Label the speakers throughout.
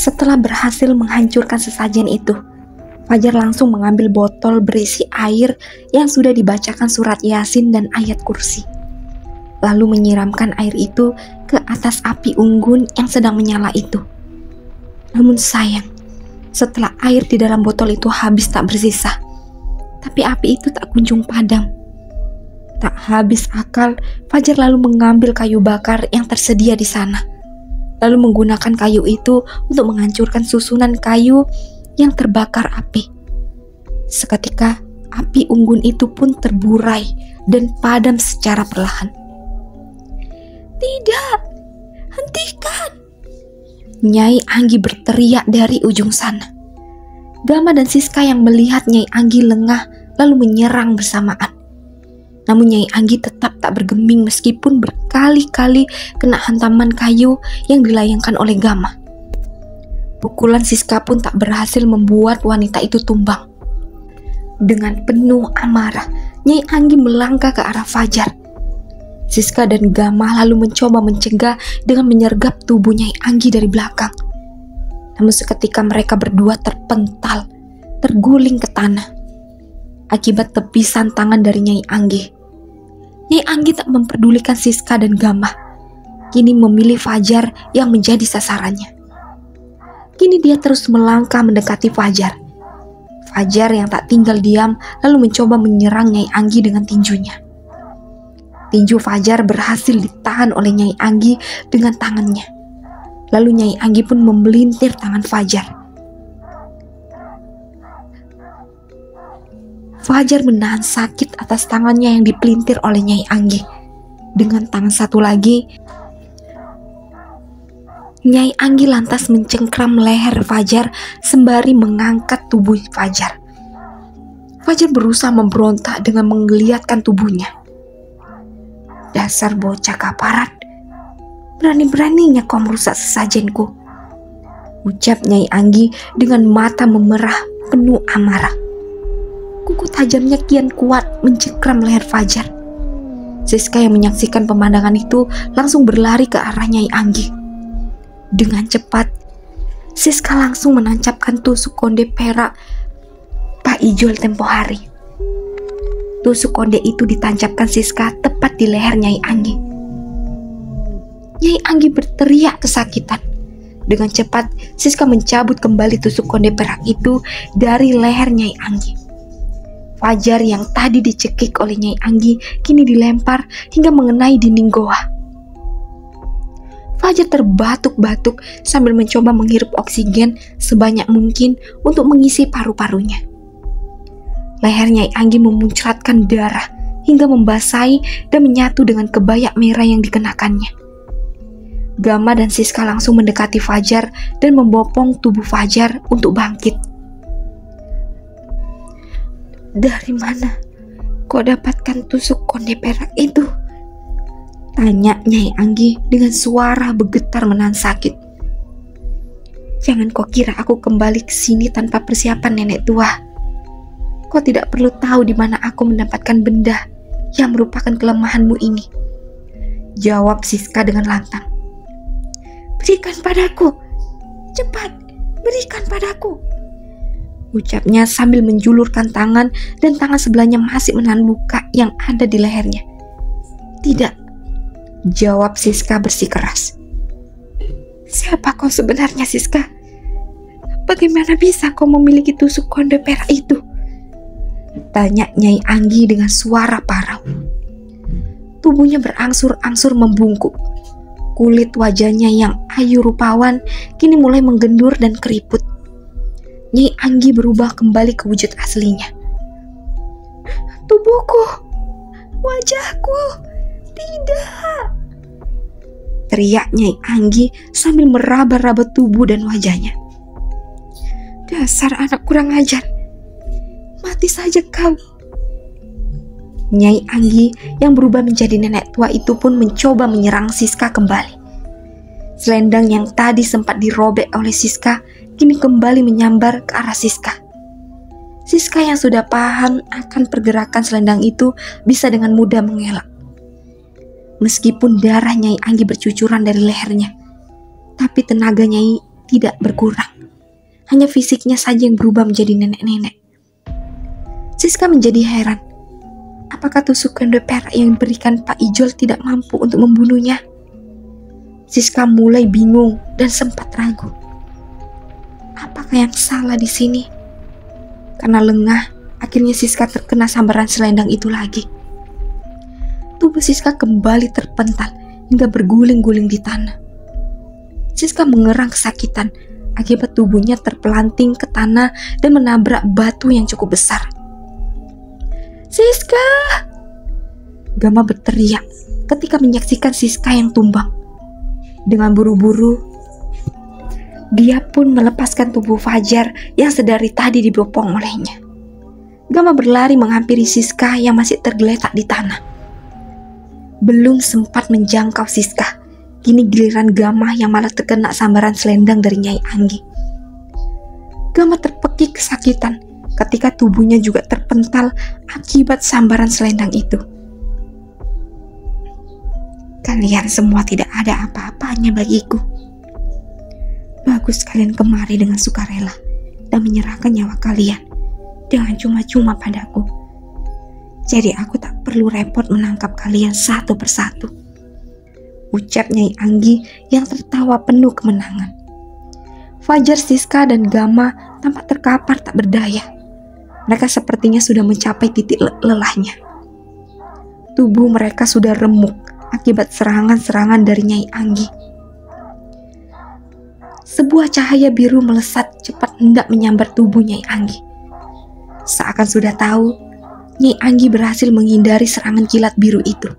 Speaker 1: Setelah berhasil menghancurkan sesajen itu, Fajar langsung mengambil botol berisi air yang sudah dibacakan surat Yasin dan ayat kursi. Lalu menyiramkan air itu ke atas api unggun yang sedang menyala itu. Namun sayang, setelah air di dalam botol itu habis tak bersisa, tapi api itu tak kunjung padam. Tak habis akal, Fajar lalu mengambil kayu bakar yang tersedia di sana, lalu menggunakan kayu itu untuk menghancurkan susunan kayu yang terbakar api. Seketika, api unggun itu pun terburai dan padam secara perlahan. "Tidak, hentikan!" Nyai Anggi berteriak dari ujung sana. Gama dan Siska yang melihat Nyai Anggi lengah lalu menyerang bersamaan. Namun Nyai Anggi tetap tak bergeming meskipun berkali-kali kena hantaman kayu yang dilayangkan oleh Gama. Pukulan Siska pun tak berhasil membuat wanita itu tumbang. Dengan penuh amarah, Nyai Anggi melangkah ke arah Fajar. Siska dan Gama lalu mencoba mencegah dengan menyergap tubuh Nyai Anggi dari belakang. Namun seketika mereka berdua terpental, terguling ke tanah akibat tepisan tangan dari Nyai Anggi. Nyai Anggi tak memperdulikan Siska dan Gama. Kini memilih Fajar yang menjadi sasarannya. Kini dia terus melangkah mendekati Fajar. Fajar yang tak tinggal diam lalu mencoba menyerang Nyai Anggi dengan tinjunya. Tinju Fajar berhasil ditahan oleh Nyai Anggi dengan tangannya. Lalu Nyai Anggi pun memelintir tangan Fajar. Fajar menahan sakit atas tangannya yang dipelintir oleh Nyai Anggi. Dengan tangan satu lagi, Nyai Anggi lantas mencengkram leher Fajar sembari mengangkat tubuh Fajar. Fajar berusaha memberontak dengan menggeliatkan tubuhnya. "Dasar bocah kaparat, berani-beraninya kau merusak sesajenku," ucap Nyai Anggi dengan mata memerah penuh amarah. Kuku tajamnya kian kuat mencengkram leher Fajar. Siska yang menyaksikan pemandangan itu langsung berlari ke arah Nyai Anggi. Dengan cepat, Siska langsung menancapkan tusuk konde perak Pak Ijol tempo hari. Tusuk konde itu ditancapkan Siska tepat di leher Nyai Anggi. Nyai Anggi berteriak kesakitan. Dengan cepat, Siska mencabut kembali tusuk konde perak itu dari leher Nyai Anggi. Fajar yang tadi dicekik oleh Nyai Anggi kini dilempar hingga mengenai dinding goa. Fajar terbatuk-batuk sambil mencoba menghirup oksigen sebanyak mungkin untuk mengisi paru-parunya. Leher Nyai Anggi memuncratkan darah hingga membasahi dan menyatu dengan kebaya merah yang dikenakannya. Gama dan Siska langsung mendekati Fajar dan membopong tubuh Fajar untuk bangkit. "Dari mana kau dapatkan tusuk konde perak itu?" tanya Nyai Anggi dengan suara bergetar menahan sakit. "Jangan kau kira aku kembali ke sini tanpa persiapan, nenek tua. Kau tidak perlu tahu di mana aku mendapatkan benda yang merupakan kelemahanmu ini," jawab Siska dengan lantang. "Berikan padaku, cepat, berikan padaku," ucapnya sambil menjulurkan tangan dan tangan sebelahnya masih menahan luka yang ada di lehernya. "Tidak," jawab Siska bersikeras. "Siapa kau sebenarnya, Siska? Bagaimana bisa kau memiliki tusuk konde perak itu?" tanya Nyai Anggi dengan suara parau. Tubuhnya berangsur-angsur membungkuk. Kulit wajahnya yang ayu rupawan kini mulai menggendur dan keriput. Nyai Anggi berubah kembali ke wujud aslinya. "Tubuhku, wajahku, tidak!" teriak Nyai Anggi sambil meraba-raba tubuh dan wajahnya. "Dasar anak kurang ajar, mati saja kau!" Nyai Anggi yang berubah menjadi nenek tua itu pun mencoba menyerang Siska kembali. Selendang yang tadi sempat dirobek oleh Siska kini kembali menyambar ke arah Siska. Siska yang sudah paham akan pergerakan selendang itu bisa dengan mudah mengelak. Meskipun darah Nyai Anggi bercucuran dari lehernya, tapi tenaga Nyai tidak berkurang. Hanya fisiknya saja yang berubah menjadi nenek-nenek. Siska menjadi heran. Apakah tusuk kende perak yang diberikan Pak Ijol tidak mampu untuk membunuhnya? Siska mulai bingung dan sempat ragu. Apakah yang salah di sini? Karena lengah, akhirnya Siska terkena sambaran selendang itu lagi. Tubuh Siska kembali terpental hingga berguling-guling di tanah. Siska mengerang kesakitan akibat tubuhnya terpelanting ke tanah dan menabrak batu yang cukup besar. "Siska!" Gama berteriak ketika menyaksikan Siska yang tumbang. Dengan buru-buru, dia pun melepaskan tubuh Fajar yang sedari tadi dibopong olehnya. Gama berlari menghampiri Siska yang masih tergeletak di tanah. Belum sempat menjangkau Siska, kini giliran Gama yang malah terkena sambaran selendang dari Nyai Anggi. Gama terpekik kesakitan ketika tubuhnya juga terpental akibat sambaran selendang itu. "Kalian semua tidak ada apa-apanya bagiku. Bagus kalian kemari dengan sukarela dan menyerahkan nyawa kalian dengan cuma-cuma padaku. Jadi aku tak perlu repot menangkap kalian satu persatu," ucap Nyai Anggi yang tertawa penuh kemenangan. Fajar, Siska, dan Gama tampak terkapar tak berdaya. Mereka sepertinya sudah mencapai titik lelahnya. Tubuh mereka sudah remuk akibat serangan-serangan dari Nyai Anggi. Sebuah cahaya biru melesat cepat hendak menyambar tubuh Nyai Anggi. Seakan sudah tahu, Nyai Anggi berhasil menghindari serangan kilat biru itu.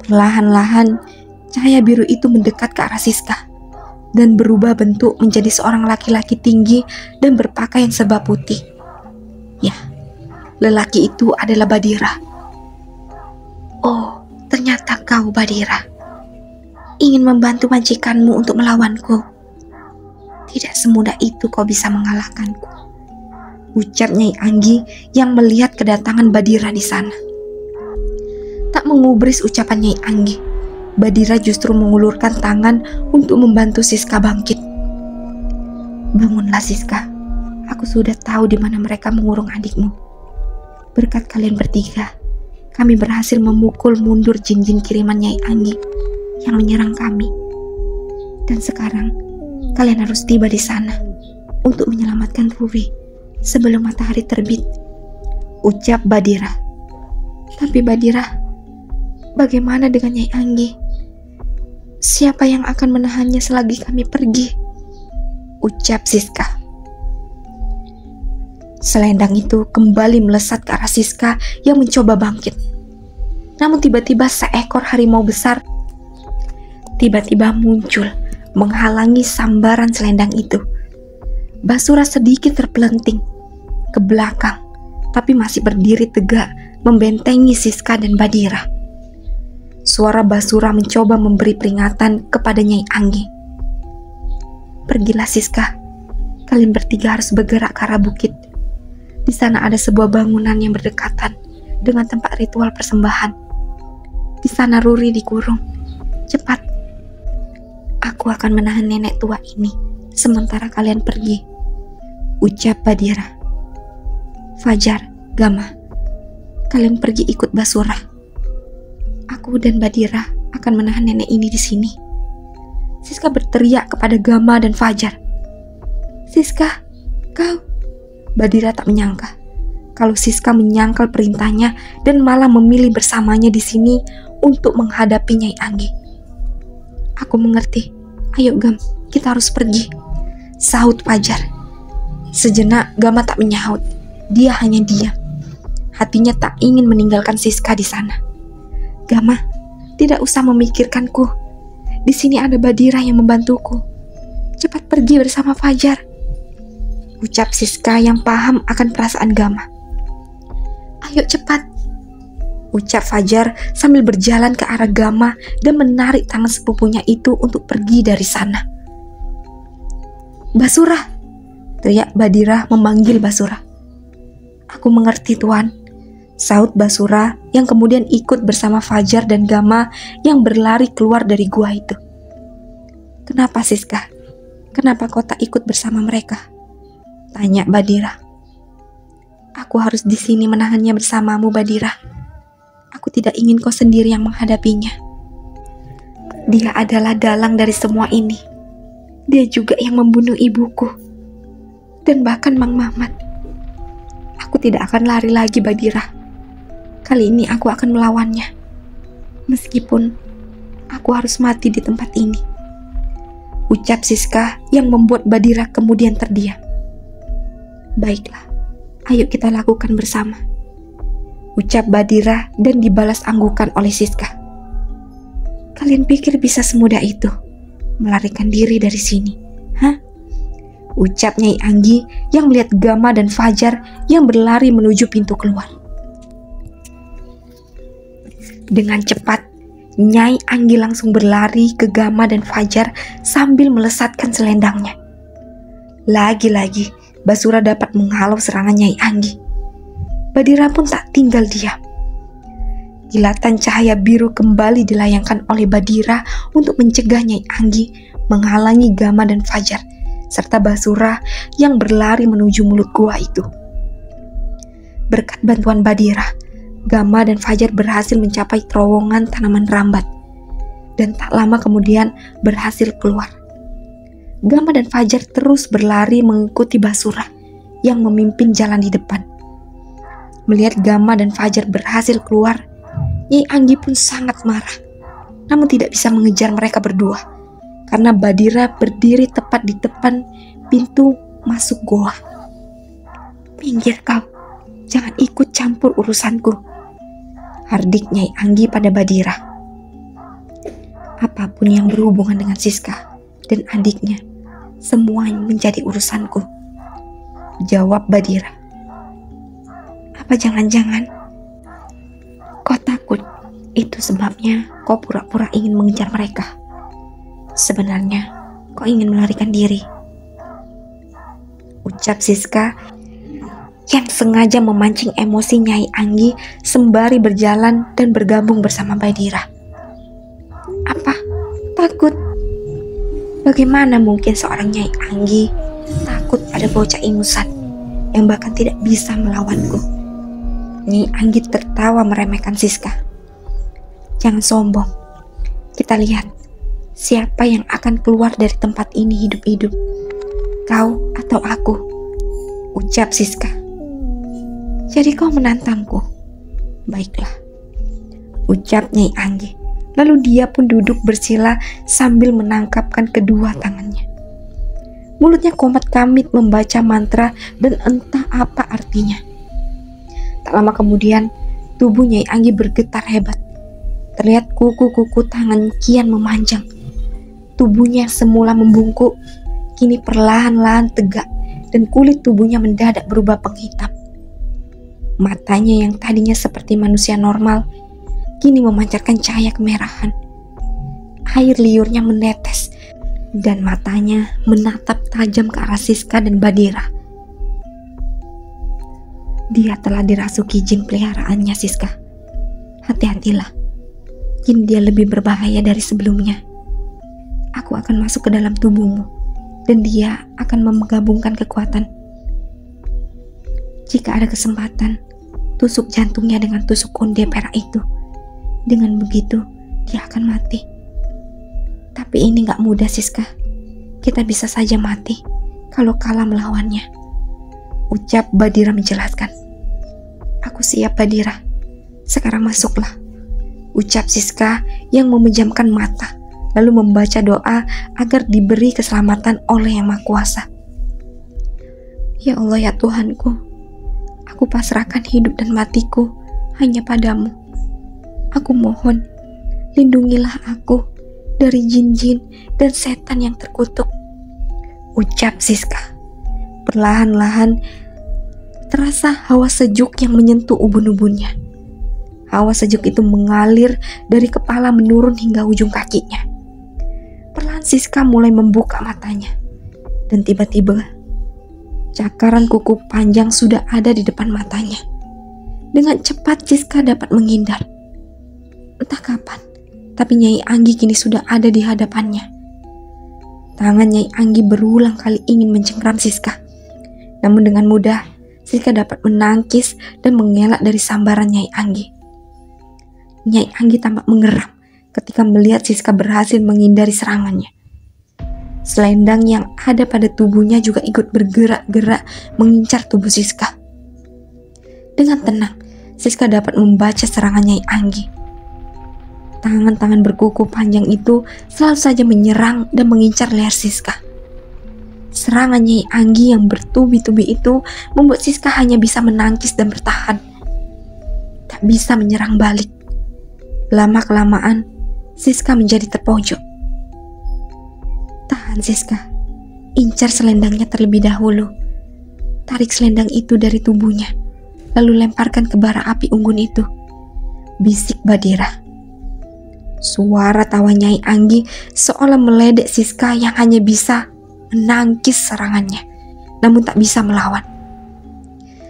Speaker 1: Perlahan-lahan, cahaya biru itu mendekat ke arah Siska dan berubah bentuk menjadi seorang laki-laki tinggi dan berpakaian serba putih. Ya, lelaki itu adalah Badira. "Oh, ternyata kau Badira. Ingin membantu majikanmu untuk melawanku. Tidak semudah itu kau bisa mengalahkanku," ucap Nyai Anggi yang melihat kedatangan Badira di sana. Tak mengubris ucapan Nyai Anggi, Badira justru mengulurkan tangan untuk membantu Siska bangkit. "Bangunlah Siska, aku sudah tahu di mana mereka mengurung adikmu. Berkat kalian bertiga, kami berhasil memukul mundur jin-jin kiriman Nyai Anggi yang menyerang kami. Dan sekarang, kalian harus tiba di sana untuk menyelamatkan Ruri sebelum matahari terbit," ucap Badira. "Tapi Badira, bagaimana dengan Nyai Anggi? Siapa yang akan menahannya selagi kami pergi?" ucap Siska. Selendang itu kembali melesat ke arah Siska yang mencoba bangkit. Namun tiba-tiba seekor harimau besar tiba-tiba muncul menghalangi sambaran selendang itu. Basura sedikit terpelenting ke belakang, tapi masih berdiri tegak membentengi Siska dan Badira. Suara Basura mencoba memberi peringatan kepada Nyai Anggi. "Pergilah Siska, kalian bertiga harus bergerak ke arah bukit. Di sana ada sebuah bangunan yang berdekatan dengan tempat ritual persembahan. Di sana Ruri dikurung. Cepat, aku akan menahan nenek tua ini sementara kalian pergi," ucap Badira. "Fajar, Gama, kalian pergi ikut Basura. Aku dan Badira akan menahan nenek ini di sini." Siska berteriak kepada Gama dan Fajar. "Siska, kau..." Badira tak menyangka kalau Siska menyangkal perintahnya dan malah memilih bersamanya di sini untuk menghadapi Nyai Anggi. "Aku mengerti. Ayo Gam, kita harus pergi," sahut Fajar. Sejenak Gama tak menyahut. Dia hanya diam. Hatinya tak ingin meninggalkan Siska di sana. "Gama, tidak usah memikirkanku. Di sini ada Badira yang membantuku. Cepat pergi bersama Fajar," ucap Siska yang paham akan perasaan Gama. "Ayo cepat," ucap Fajar sambil berjalan ke arah Gama dan menarik tangan sepupunya itu untuk pergi dari sana. "Basura!" teriak Badira memanggil Basura. "Aku mengerti Tuan," sahut Basura yang kemudian ikut bersama Fajar dan Gama yang berlari keluar dari gua itu. "Kenapa Siska? Kenapa kau tak ikut bersama mereka? Tanya Badira. Aku harus di sini menahannya bersamamu, Badira. Aku tidak ingin kau sendiri yang menghadapinya. Dia adalah dalang dari semua ini. Dia juga yang membunuh ibuku. Dan bahkan Mang Mamat. Aku tidak akan lari lagi, Badira. Kali ini aku akan melawannya. Meskipun aku harus mati di tempat ini. Ucap Siska yang membuat Badira kemudian terdiam. Baiklah, ayo kita lakukan bersama. Ucap Badira dan dibalas anggukan oleh Siska. Kalian pikir bisa semudah itu melarikan diri dari sini? Hah? Ucap Nyai Anggi yang melihat Gama dan Fajar yang berlari menuju pintu keluar. Dengan cepat, Nyai Anggi langsung berlari ke Gama dan Fajar sambil melesatkan selendangnya. Lagi-lagi, Basura dapat menghalau serangan Nyai Anggi. Badira pun tak tinggal diam. Kilatan cahaya biru kembali dilayangkan oleh Badira untuk mencegah Nyai Anggi menghalangi Gama dan Fajar, serta Basura yang berlari menuju mulut gua itu. Berkat bantuan Badira, Gama dan Fajar berhasil mencapai terowongan tanaman rambat, dan tak lama kemudian berhasil keluar. Gama dan Fajar terus berlari mengikuti Basura yang memimpin jalan di depan. Melihat Gama dan Fajar berhasil keluar, Nyai Anggi pun sangat marah, namun tidak bisa mengejar mereka berdua karena Badira berdiri tepat di depan pintu masuk goa. Minggir kau, jangan ikut campur urusanku, hardik Nyai Anggi pada Badira. Apapun yang berhubungan dengan Siska dan adiknya, semua menjadi urusanku, jawab Badira. Apa jangan-jangan kau takut itu sebabnya kau pura-pura ingin mengejar mereka? Sebenarnya kau ingin melarikan diri, ucap Siska yang sengaja memancing emosi Nyai Anggi sembari berjalan dan bergabung bersama Badira. Apa? Takut? Bagaimana mungkin seorang Nyai Anggi takut pada bocah ingusan yang bahkan tidak bisa melawanku? Nyai Anggi tertawa meremehkan Siska. Jangan sombong. Kita lihat siapa yang akan keluar dari tempat ini hidup-hidup, kau atau aku, ucap Siska. Jadi kau menantangku? Baiklah, ucap Nyai Anggi. Lalu dia pun duduk bersila sambil menangkapkan kedua tangannya. Mulutnya komat kamit membaca mantra dan entah apa artinya. Tak lama kemudian, tubuh Nyai Anggi bergetar hebat. Terlihat kuku-kuku tangan kian memanjang. Tubuhnya yang semula membungkuk, kini perlahan-lahan tegak dan kulit tubuhnya mendadak berubah penghitam. Matanya yang tadinya seperti manusia normal, kini memancarkan cahaya kemerahan. Air liurnya menetes dan matanya menatap tajam ke arah Siska dan Badira. Dia telah dirasuki jin peliharaannya, Siska. Hati-hatilah, jin dia lebih berbahaya dari sebelumnya. Aku akan masuk ke dalam tubuhmu dan dia akan menggabungkan kekuatan. Jika ada kesempatan, tusuk jantungnya dengan tusuk konde perak itu. Dengan begitu, dia akan mati. Tapi ini gak mudah, Siska. Kita bisa saja mati kalau kalah melawannya, ucap Badira menjelaskan. Aku siap, Badira. Sekarang masuklah, ucap Siska yang memejamkan mata, lalu membaca doa agar diberi keselamatan oleh Yang Maha Kuasa. Ya Allah, ya Tuhanku, aku pasrahkan hidup dan matiku hanya padamu. Aku mohon, lindungilah aku dari jin-jin dan setan yang terkutuk, ucap Siska. Perlahan-lahan terasa hawa sejuk yang menyentuh ubun-ubunnya. Hawa sejuk itu mengalir dari kepala menurun hingga ujung kakinya. Perlahan Siska mulai membuka matanya, dan tiba-tiba cakaran kuku panjang sudah ada di depan matanya. Dengan cepat Siska dapat menghindar. Entah kapan, tapi Nyai Anggi kini sudah ada di hadapannya. Tangan Nyai Anggi berulang kali ingin mencengkram Siska. Namun dengan mudah, Siska dapat menangkis dan mengelak dari sambaran Nyai Anggi. Nyai Anggi tampak mengeram ketika melihat Siska berhasil menghindari serangannya. Selendang yang ada pada tubuhnya juga ikut bergerak-gerak mengincar tubuh Siska. Dengan tenang, Siska dapat membaca serangan Nyai Anggi. Tangan-tangan berkuku panjang itu selalu saja menyerang dan mengincar leher Siska. Serangan Nyai Anggi yang bertubi-tubi itu membuat Siska hanya bisa menangkis dan bertahan. Tak bisa menyerang balik. Lama-kelamaan, Siska menjadi terpojok. Tahan Siska, incar selendangnya terlebih dahulu. Tarik selendang itu dari tubuhnya, lalu lemparkan ke bara api unggun itu. Bisik Badira. Suara tawa Nyai Anggi seolah meledek Siska yang hanya bisa menangkis serangannya, namun tak bisa melawan.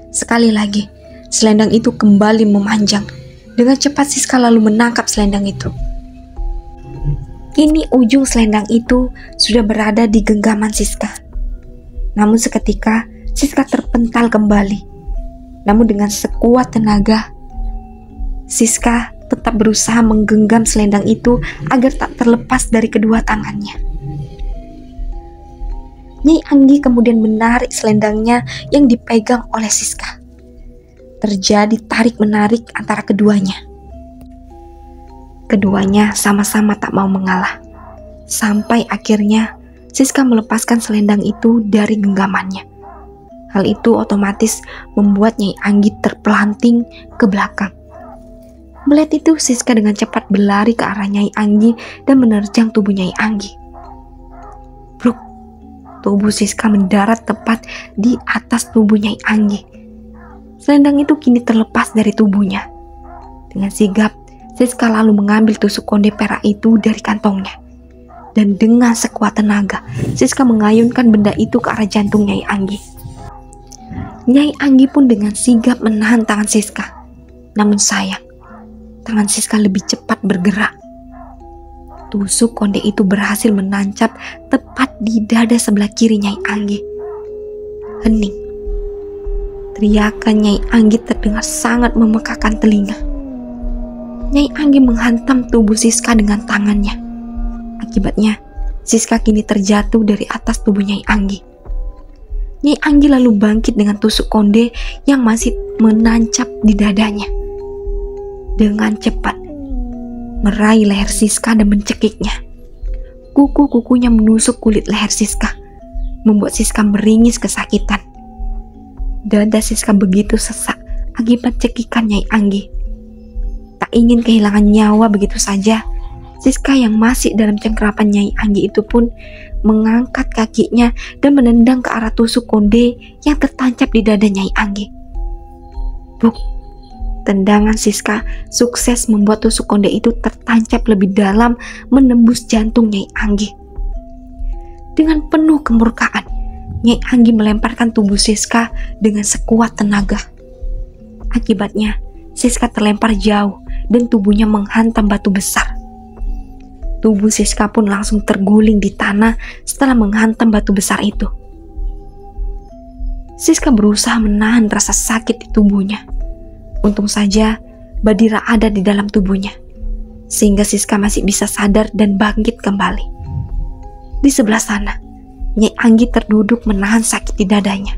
Speaker 1: Sekali lagi, selendang itu kembali memanjang. Dengan cepat Siska lalu menangkap selendang itu. Kini ujung selendang itu sudah berada di genggaman Siska. Namun seketika Siska terpental kembali. Namun dengan sekuat tenaga, Siska tetap berusaha menggenggam selendang itu agar tak terlepas dari kedua tangannya. Nyai Anggi kemudian menarik selendangnya yang dipegang oleh Siska. Terjadi tarik-menarik antara keduanya. Keduanya sama-sama tak mau mengalah. Sampai akhirnya Siska melepaskan selendang itu dari genggamannya. Hal itu otomatis membuat Nyai Anggi terpelanting ke belakang. Melihat itu, Siska dengan cepat berlari ke arah Nyai Anggi dan menerjang tubuh Nyai Anggi. Bruk, tubuh Siska mendarat tepat di atas tubuh Nyai Anggi. Selendang itu kini terlepas dari tubuhnya. Dengan sigap, Siska lalu mengambil tusuk konde perak itu dari kantongnya. Dan dengan sekuat tenaga, Siska mengayunkan benda itu ke arah jantung Nyai Anggi. Nyai Anggi pun dengan sigap menahan tangan Siska. Namun sayang, tangan Siska lebih cepat bergerak. Tusuk konde itu berhasil menancap tepat di dada sebelah kiri Nyai Anggi. Hening. Teriakan Nyai Anggi terdengar sangat memekakan telinga. Nyai Anggi menghantam tubuh Siska dengan tangannya. Akibatnya, Siska kini terjatuh dari atas tubuh Nyai Anggi. Nyai Anggi lalu bangkit dengan tusuk konde yang masih menancap di dadanya. Dengan cepat, meraih leher Siska dan mencekiknya. Kuku-kukunya menusuk kulit leher Siska, membuat Siska meringis kesakitan. Dada Siska begitu sesak akibat cekikan Nyai Anggi. Tak ingin kehilangan nyawa begitu saja, Siska yang masih dalam cengkerapan Nyai Anggi itu pun mengangkat kakinya dan menendang ke arah tusuk konde yang tertancap di dada Nyai Anggi. Buk! Tendangan Siska sukses membuat tusuk konde itu tertancap lebih dalam menembus jantung Nyai Anggi. Dengan penuh kemurkaan, Nyai Anggi melemparkan tubuh Siska dengan sekuat tenaga. Akibatnya, Siska terlempar jauh dan tubuhnya menghantam batu besar. Tubuh Siska pun langsung terguling di tanah setelah menghantam batu besar itu. Siska berusaha menahan rasa sakit di tubuhnya. Untung saja Badira ada di dalam tubuhnya, sehingga Siska masih bisa sadar dan bangkit kembali. Di sebelah sana, Nyai Anggi terduduk menahan sakit di dadanya.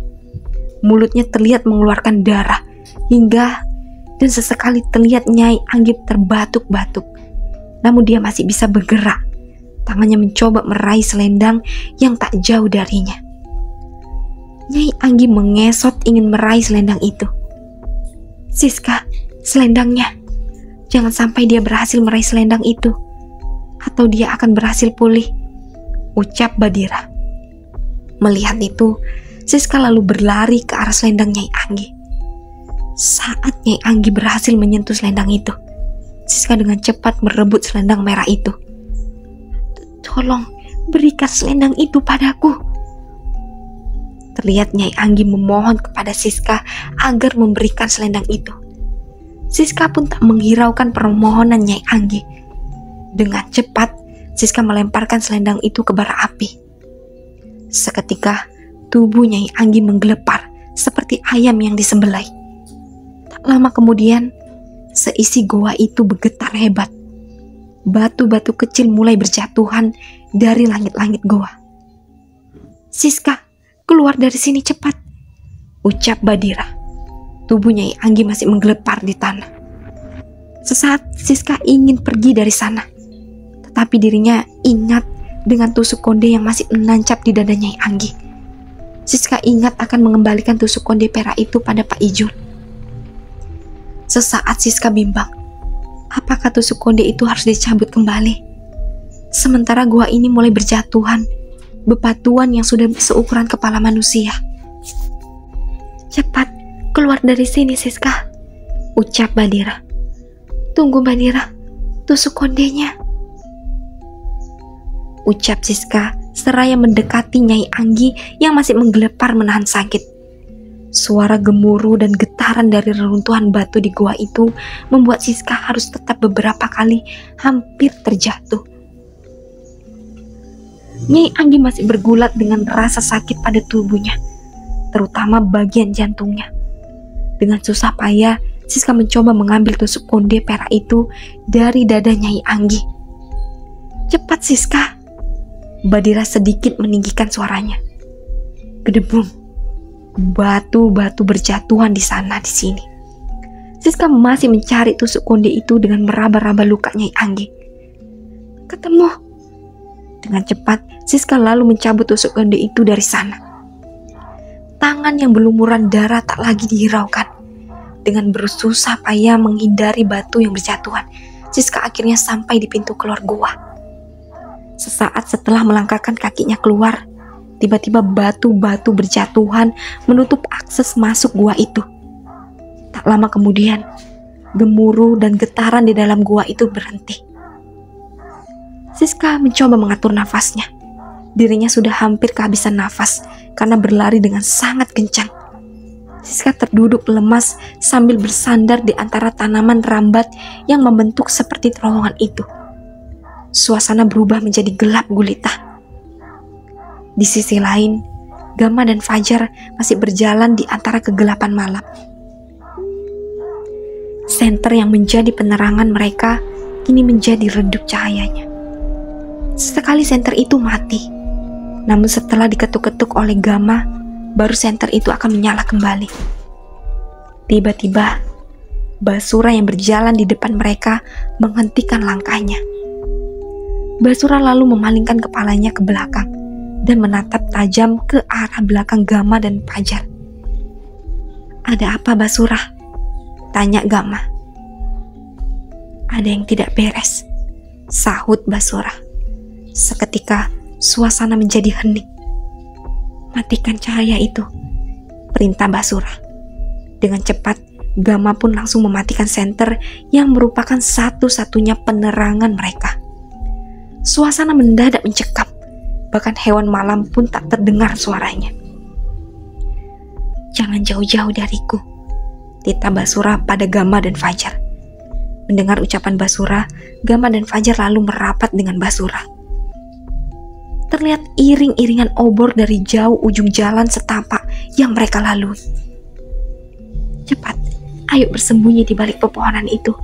Speaker 1: Mulutnya terlihat mengeluarkan darah, dan sesekali terlihat Nyai Anggi terbatuk-batuk. Namun dia masih bisa bergerak. Tangannya mencoba meraih selendang yang tak jauh darinya. Nyai Anggi mengesot ingin meraih selendang itu. Siska, selendangnya. Jangan sampai dia berhasil meraih selendang itu, atau dia akan berhasil pulih, ucap Badira. Melihat itu, Siska lalu berlari ke arah selendang Nyai Anggi. Saat Nyai Anggi berhasil menyentuh selendang itu, Siska dengan cepat merebut selendang merah itu. Tolong, berikan selendang itu padaku. Terlihat Nyai Anggi memohon kepada Siska agar memberikan selendang itu. Siska pun tak menghiraukan permohonan Nyai Anggi. Dengan cepat, Siska melemparkan selendang itu ke bara api. Seketika tubuh Nyai Anggi menggelepar seperti ayam yang disembelai. Tak lama kemudian, seisi goa itu bergetar hebat. Batu-batu kecil mulai berjatuhan dari langit-langit goa. "Siska, keluar dari sini cepat," ucap Badira. Tubuh Nyai Anggi masih menggelepar di tanah. Sesaat Siska ingin pergi dari sana, tetapi dirinya ingat dengan tusuk konde yang masih menancap di dada Nyai Anggi. Siska ingat akan mengembalikan tusuk konde perak itu pada Pak Ijul. Sesaat Siska bimbang, apakah tusuk konde itu harus dicabut kembali? Sementara gua ini mulai berjatuhan, bebatuan yang sudah seukuran kepala manusia. "Cepat, keluar dari sini Siska," ucap Badira. "Tunggu Badira, tusuk kondenya," ucap Siska seraya mendekati Nyai Anggi yang masih menggelepar menahan sakit. Suara gemuruh dan getaran dari reruntuhan batu di gua itu membuat Siska harus tetap beberapa kali hampir terjatuh. Nyai Anggi masih bergulat dengan rasa sakit pada tubuhnya, terutama bagian jantungnya. Dengan susah payah, Siska mencoba mengambil tusuk konde perak itu dari dada Nyai Anggi. "Cepat Siska," Badira sedikit meninggikan suaranya. Gedebung, batu-batu berjatuhan di sana di sini. Siska masih mencari tusuk konde itu dengan meraba-raba luka Nyai Anggi. Ketemu. Dengan cepat, Siska lalu mencabut tusuk konde itu dari sana. Tangan yang berlumuran darah tak lagi dihiraukan. Dengan bersusah payah menghindari batu yang berjatuhan, Siska akhirnya sampai di pintu keluar gua. Sesaat setelah melangkahkan kakinya keluar, tiba-tiba batu-batu berjatuhan menutup akses masuk gua itu. Tak lama kemudian, gemuruh dan getaran di dalam gua itu berhenti. Siska mencoba mengatur nafasnya. Dirinya sudah hampir kehabisan nafas karena berlari dengan sangat kencang. Siska terduduk lemas sambil bersandar di antara tanaman rambat yang membentuk seperti terowongan itu. Suasana berubah menjadi gelap gulita. Di sisi lain, Gama dan Fajar masih berjalan di antara kegelapan malam. Senter yang menjadi penerangan mereka kini menjadi redup cahayanya. Sesekali senter itu mati, namun setelah diketuk-ketuk oleh Gama, baru senter itu akan menyala kembali. Tiba-tiba, Basura yang berjalan di depan mereka menghentikan langkahnya. Basura lalu memalingkan kepalanya ke belakang dan menatap tajam ke arah belakang Gama dan Fajar. "Ada apa Basura?" tanya Gama. "Ada yang tidak beres," sahut Basura. Seketika suasana menjadi hening. "Matikan cahaya itu," perintah Basura. Dengan cepat, Gama pun langsung mematikan senter yang merupakan satu-satunya penerangan mereka. Suasana mendadak mencekam, bahkan hewan malam pun tak terdengar suaranya. "Jangan jauh-jauh dariku," titah Basura pada Gama dan Fajar. Mendengar ucapan Basura, Gama dan Fajar lalu merapat dengan Basura. Terlihat iring-iringan obor dari jauh ujung jalan setapak yang mereka lalui. "Cepat, ayo bersembunyi di balik pepohonan itu,"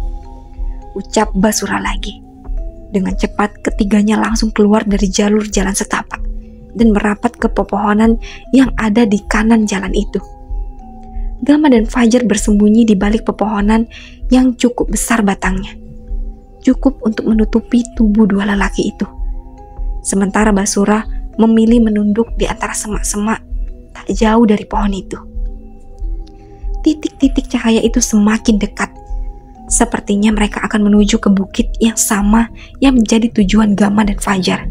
Speaker 1: ucap Basura lagi. Dengan cepat ketiganya langsung keluar dari jalur jalan setapak dan merapat ke pepohonan yang ada di kanan jalan itu. Gama dan Fajar bersembunyi di balik pepohonan yang cukup besar batangnya, cukup untuk menutupi tubuh dua lelaki itu. Sementara Basura memilih menunduk di antara semak-semak tak jauh dari pohon itu. Titik-titik cahaya itu semakin dekat. Sepertinya mereka akan menuju ke bukit yang sama yang menjadi tujuan Gama dan Fajar.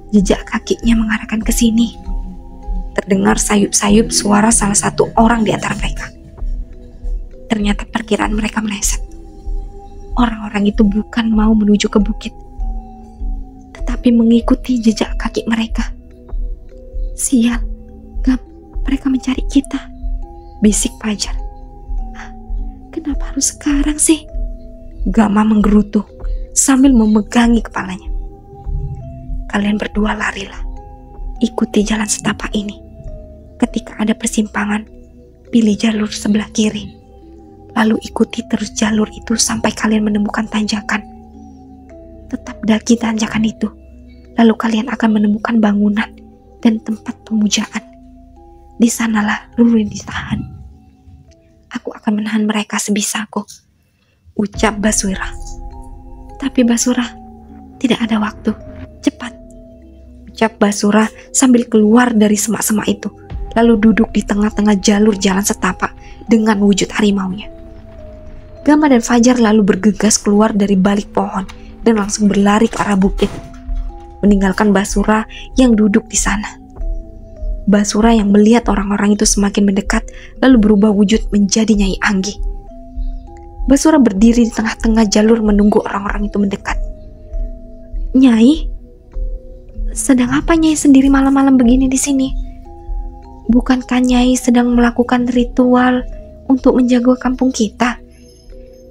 Speaker 1: Jejak kakinya mengarahkan ke sini. Terdengar sayup-sayup suara salah satu orang di antara mereka. Ternyata perkiraan mereka meleset. Orang-orang itu bukan mau menuju ke bukit, tetapi mengikuti jejak kaki mereka. "Sial, Gam, mereka mencari kita," bisik Fajar. "Kenapa harus sekarang sih?" Gama menggerutu sambil memegangi kepalanya. "Kalian berdua larilah. ikuti jalan setapak ini. Ketika ada persimpangan, pilih jalur sebelah kiri. Lalu ikuti terus jalur itu sampai kalian menemukan tanjakan. Tetap daki tanjakan itu. Lalu kalian akan menemukan bangunan dan tempat pemujaan. Di sanalah Ruri ditahan. Aku akan menahan mereka sebisaku, ucap Basura. Tapi Basura, tidak ada waktu. Cepat, ucap Basura sambil keluar dari semak-semak itu, lalu duduk di tengah-tengah jalur jalan setapak dengan wujud harimaunya. Gama dan Fajar lalu bergegas keluar dari balik pohon dan langsung berlari ke arah bukit, meninggalkan Basura yang duduk di sana. Basura yang melihat orang-orang itu semakin mendekat lalu berubah wujud menjadi Nyai Anggi. Basura berdiri di tengah-tengah jalur menunggu orang-orang itu mendekat. Nyai, sedang apa Nyai sendiri malam-malam begini di sini? Bukankah Nyai sedang melakukan ritual untuk menjaga kampung kita?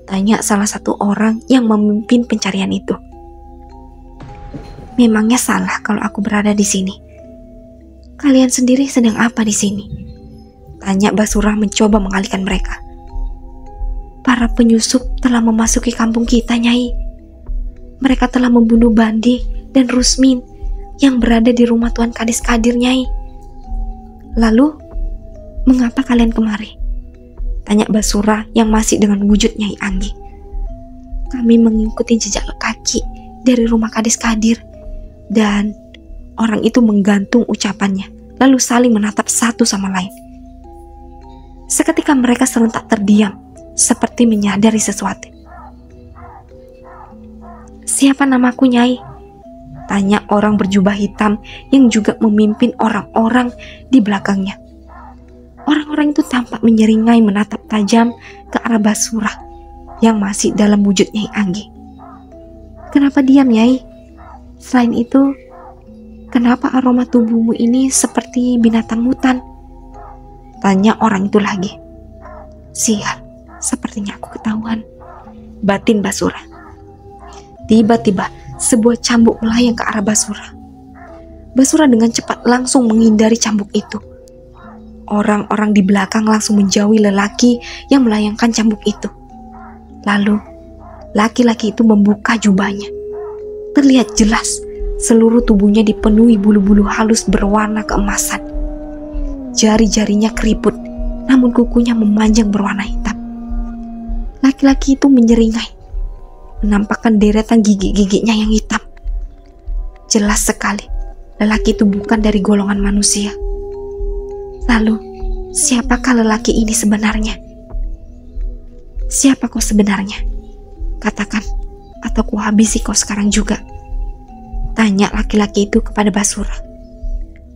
Speaker 1: Tanya salah satu orang yang memimpin pencarian itu. Memangnya salah kalau aku berada di sini? Kalian sendiri sedang apa di sini? Tanya Basura mencoba mengalihkan mereka. Para penyusup telah memasuki kampung kita, Nyai. Mereka telah membunuh Bandi dan Rusmin yang berada di rumah Tuan Kades Kadir, Nyai. Lalu, mengapa kalian kemari? Tanya Basura yang masih dengan wujud Nyai Anggi. Kami mengikuti jejak kaki dari rumah Kades Kadir. Dan orang itu menggantung ucapannya, lalu saling menatap satu sama lain. Seketika mereka serentak terdiam, seperti menyadari sesuatu. Siapa namaku, Nyai? Tanya orang berjubah hitam yang juga memimpin orang-orang di belakangnya. Orang-orang itu tampak menyeringai menatap tajam ke arah Basura yang masih dalam wujud Nyai Anggi. Kenapa diam, Nyai? Selain itu, kenapa aroma tubuhmu ini seperti binatang hutan? Tanya orang itu lagi. Sial, sepertinya aku ketahuan, batin Basura. Tiba-tiba, sebuah cambuk melayang ke arah Basura. Basura dengan cepat langsung menghindari cambuk itu. Orang-orang di belakang langsung menjauhi lelaki yang melayangkan cambuk itu. Lalu, laki-laki itu membuka jubahnya. Terlihat jelas, seluruh tubuhnya dipenuhi bulu-bulu halus berwarna keemasan. Jari-jarinya keriput, namun kukunya memanjang berwarna hitam. Laki-laki itu menyeringai, menampakkan deretan gigi-giginya yang hitam. Jelas sekali, lelaki itu bukan dari golongan manusia. Lalu, siapakah lelaki ini sebenarnya? Siapa kau sebenarnya? Katakan, atau ku habisi kau sekarang juga. Tanya laki-laki itu kepada Basura.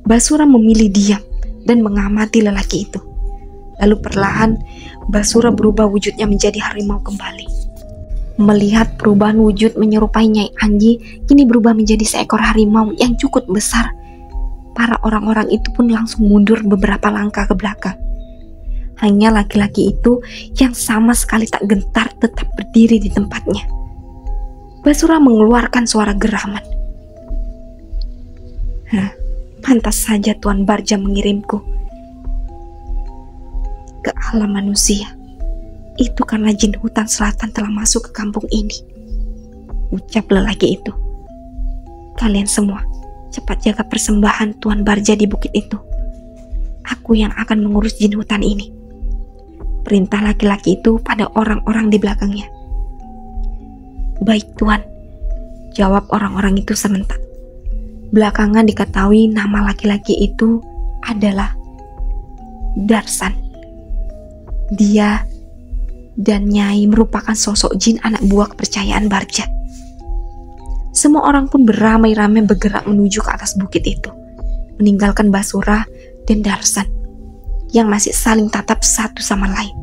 Speaker 1: Basura memilih diam dan mengamati lelaki itu. Lalu perlahan Basura berubah wujudnya menjadi harimau kembali. Melihat perubahan wujud menyerupai Nyai Anggi kini berubah menjadi seekor harimau yang cukup besar, para orang-orang itu pun langsung mundur beberapa langkah ke belakang. Hanya laki-laki itu yang sama sekali tak gentar tetap berdiri di tempatnya. Basura mengeluarkan suara geraman. Pantas saja Tuan Barja mengirimku ke alam manusia. Itu karena jin hutan selatan telah masuk ke kampung ini, ucap lelaki itu. Kalian semua cepat jaga persembahan Tuan Barja di bukit itu. Aku yang akan mengurus jin hutan ini, perintah laki-laki itu pada orang-orang di belakangnya. Baik Tuan, jawab orang-orang itu serentak. Belakangan diketahui nama laki-laki itu adalah Darsan. Dia dan Nyai merupakan sosok jin anak buah kepercayaan Barja. Semua orang pun beramai-ramai bergerak menuju ke atas bukit itu, meninggalkan Basura dan Darsan yang masih saling tatap satu sama lain.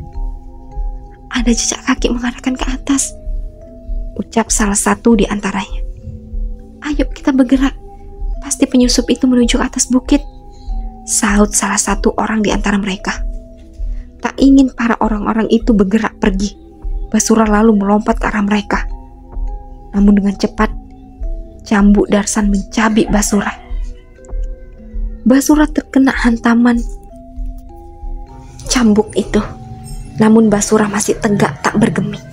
Speaker 1: Ada jejak kaki mengarahkan ke atas, ucap salah satu di antaranya. Ayo kita bergerak, pasti penyusup itu menuju ke atas bukit, sahut salah satu orang di antara mereka. Tak ingin para orang-orang itu bergerak pergi, Basura lalu melompat ke arah mereka. Namun dengan cepat, cambuk Darsan mencabik Basura. Basura terkena hantaman cambuk itu. Namun Basura masih tegak tak bergeming.